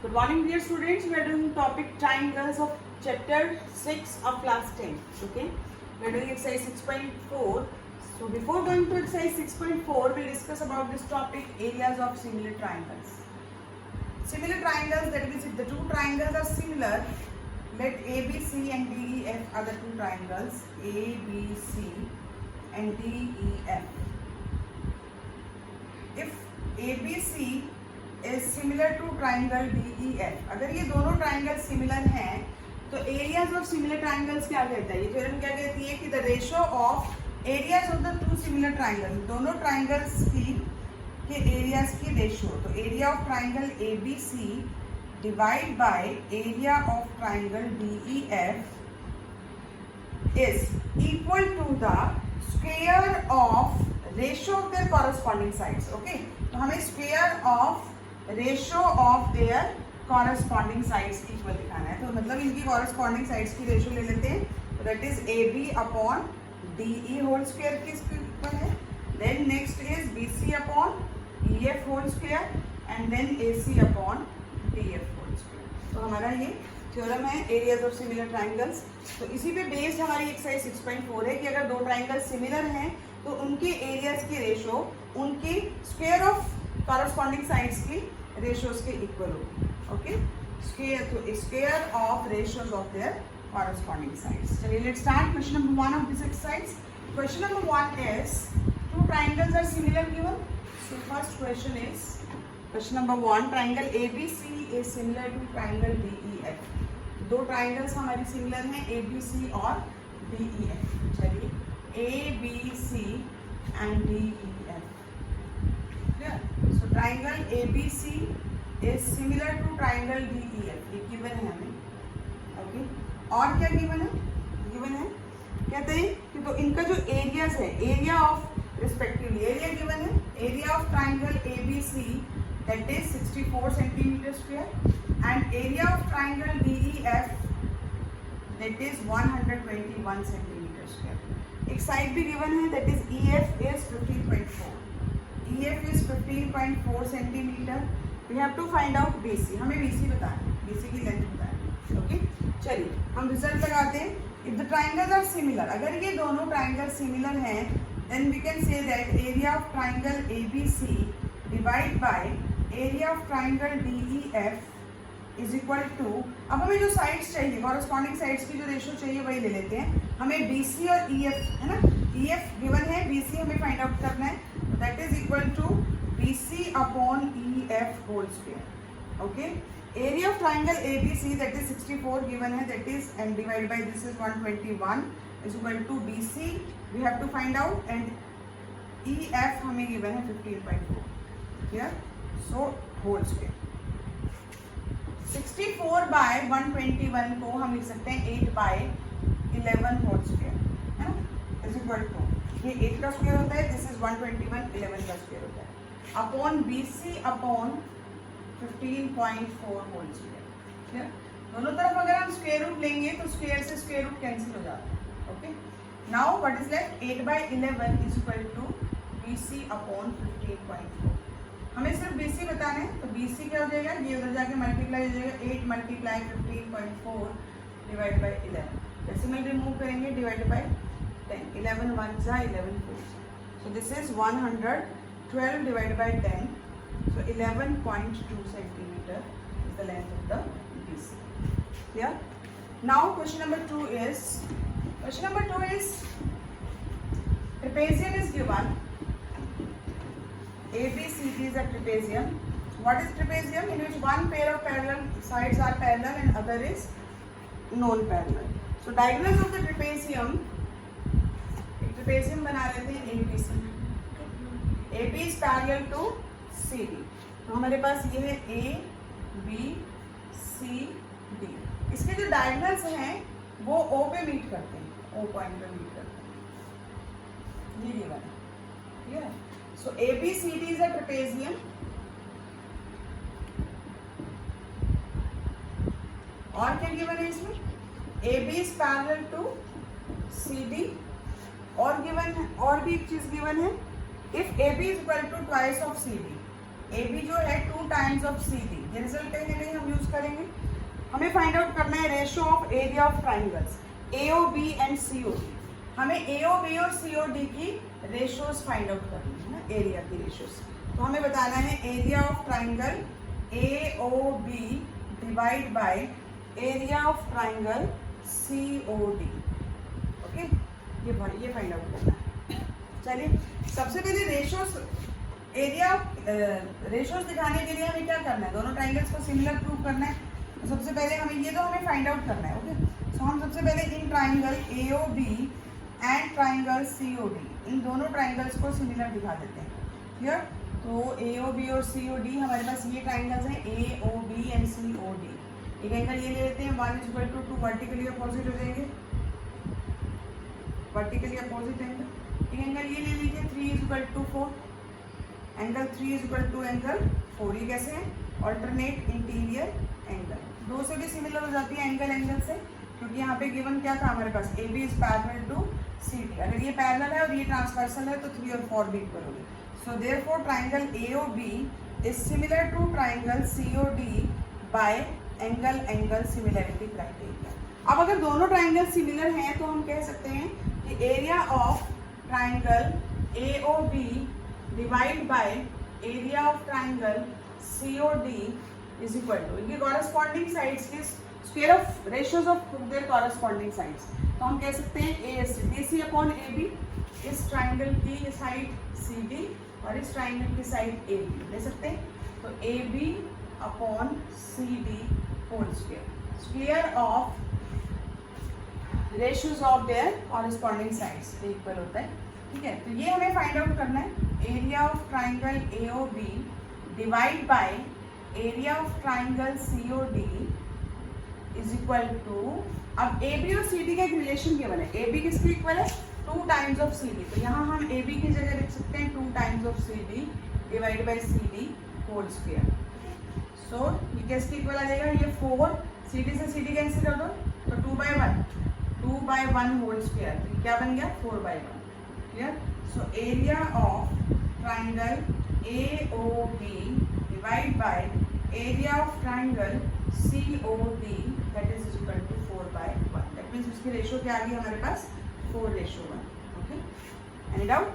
Good morning, dear students. We are doing topic triangles of chapter 6 of class 10. Okay, we are doing exercise 6.4. So before going to exercise 6.4, we'll discuss about this topic, areas of similar triangles. Similar triangles, that is, if the two triangles are similar, let ABC and DEF are the two triangles, ABC and DEF. If ABC is similar to triangle DEF, अगर ये दोनों triangles similar हैं तो areas of similar triangles क्या कहता है? ये theorem क्या कहती है कि the ratio of areas of the two similar triangles, दोनों triangles के areas की ratio, तो area of triangle ABC divide by area of triangle DEF is equal to the square of ratio of their corresponding sides. Okay, तो हमें square of ratio of their corresponding sides equal दिखाना है, तो मतलब इनकी corresponding sides की ratio ले लेते हैं, तो that is A B upon D E whole square की इक्वल है. Then next is B C upon E F whole square and then A C upon D F whole square. तो हमारा ये थ्योरम है एरियाज ऑफ सिमिलर ट्राइंगल्स. तो इसी पे based हमारी एक्सरसाइज 6.4 है कि अगर दो ट्राइंगल सिमिलर हैं तो उनके एरियाज की रेशियो उनकी स्क्वायर ऑफ कॉरस्पॉन्डिंग साइड्स की रेशियोज के इक्वल होगी. Okay, square of ratios of their corresponding sides. चलिए let's start question number 1 of this exercise. Question number 1 is two triangles are similar given. So first question is question number 1, triangle ABC is similar to triangle DEF. दो triangles हमारी similar हैं ABC और DEF. चलिए ABC and DEF. So triangle ABC is similar to triangle DEF. ये given है हमें. Okay. और क्या given है? Given है कहते हैं कि तो इनका जो areas है, area of respectively, area given है, area of triangle ABC that is 64 centimeter square and area of triangle DEF that is 121 centimeter square. एक side भी given है, that is EF is 15.4. EF is 15.4 centimeter. We have to find out BC. हमें BC बताना है, BC की length बताना है. Okay, चलिए हम रिजल्ट लगाते हैं. If the triangles are similar, अगर ये दोनों triangles similar हैं, then we can say that area of triangle ABC divide by area of triangle DEF is equal to, अब हमें जो साइड्स चाहिए, कॉरस्पॉन्डिंग साइड्स की जो रेशियो चाहिए वही ले लेते हैं. हमें BC और EF है ना, EF गिवन है, BC हमें फाइंड आउट करना है. That is equal to BC upon EF whole square. Okay. Area of triangle ABC that is 64 given है, that is and divided by this is 121 is equal to BC we have to find out and EF हमें given है 15.4. Here so whole square. 64 by 121 को हम लिख सकते हैं 8 by 11 whole square है ना, is equal to ये 8 का स्क्वायर होता है, दिस इज 121, 11 का स्क्वायर होता है, upon BC upon 15.4 whole square. दोनों तरफ अगर हम स्क्वायर रूट लेंगे तो स्क्वायर से स्क्वायर रूट कैंसिल हो जाता है. Okay, now what is left, 8 by 11 is equal to BC upon 15.4. हमें सिर्फ BC बताना है, तो BC क्या हो जाएगा, ये उधर जाके मल्टीप्लाई हो जाएगा, 8 multiply 15.4 divide by 11. Decimal remove करेंगे, डिवाइड बाई 10. 11 1 जा 11 4. So this is 112 divided by 10. So 11.2 centimeter is the length of the BC. Yeah. Now question number 2 is trapezium is given. ABCD is a trapezium. What is trapezium? In which one pair of parallel sides are parallel and other is non-parallel. So diagonals of the trapezium बना लेते हैं ABC. AB is parallel to CD. तो हमारे पास ये है A, B, C, D. इसके जो diagonals हैं वो O पे मीट करते हैं, O पॉइंट पे मीट करते हैं. ये गिवन है, ठीक है. सो ABCD is a trapezium. और क्या गिवन है इसमें, AB is parallel to CD. और गिवन है, और भी एक चीज गिवन है, if AB is equal to twice of CD. AB जो है 2 times of CD. ये रिजल्ट कहीं ना कहीं हम यूज यूज करेंगे। हमें फाइंड आउट करना है ratio of area of triangles AOB and COD। हमें AOB और COD की रेशियोज फाइंड आउट करनी है ना, एरिया की रेशियोज। तो हमें बताना है area of triangle AOB divide by area of triangle COD। Okay, ये फाइंड आउट करना है। चलिए सबसे पहले रेशियोज रेशियोज दिखाने के लिए हमें क्या करना है, दोनों ट्राइंगल्स को सिमिलर प्रूव करना है। तो सबसे पहले हमें फाइंड आउट करना है। ओके, सो हम सबसे पहले in triangle AOB and triangle COD, इन दोनों ट्राइंगल्स को सिमिलर दिखा देते हैं। क्लियर? तो AOB और COD हमारे पास ये ट्राइंगल्स हैं AOB एंड COD। एक एंगल ये ले लेते हैं 1:2 वर्टिकली अपोजिट हो जाएंगे, वर्टिकली अपोजिट एंगल। एक एंगल ये ले लीजिए 3:4, एंगल 3:2 एंगल 4। ये कैसे हैं? Alternate interior angle. दो से भी सिमिलर हो जाती है एंगल से, क्योंकि यहाँ पे गिवन क्या था हमारे पास, AB is parallel to CD। अगर ये पैरेलल है और ये ट्रांसवर्सल है तो 3 और 4 भी इक्वल होगी। So therefore triangle AOB is similar to triangle COD by angle similarity criteria. अब अगर दोनों ट्राइंगल सिमिलर हैं तो हम कह सकते हैं कि area of triangle AOB divide by area of triangle COD is equal to इनके कॉरेस्पॉन्डिंग साइड्स के square of ratios of their corresponding sides. तो हम कह सकते हैं AC अपॉन AB, इस ट्राइंगल की साइड CD और इस ट्राइंगल की साइड AB ले सकते हैं। तो AB upon CD whole square of ratios of their corresponding sides equal होता है। ठीक है, तो ये हमें फाइंड आउट करना है। Area of triangle AOB divide by area of triangle COD is equal to, अब AB और CD का एक रिलेशन केवल है। AB किसके इक्वल है? 2 टाइम्स ऑफ CD। तो यहाँ हम AB की जगह लिख सकते हैं 2 times of CD divide by CD whole square. So ये किसके इक्वल आ जाएगा? ये 4 CD से CD कैंसिल कर दो तो 2/1 होल स्क्वायर। तो क्या बन गया? 4/1। Clear? So area of triangle AOB divide by area of triangle COD that is equal to 4/1। That means उसकी रेशियो क्या आ गई हमारे पास? 4:1। Okay, any doubt?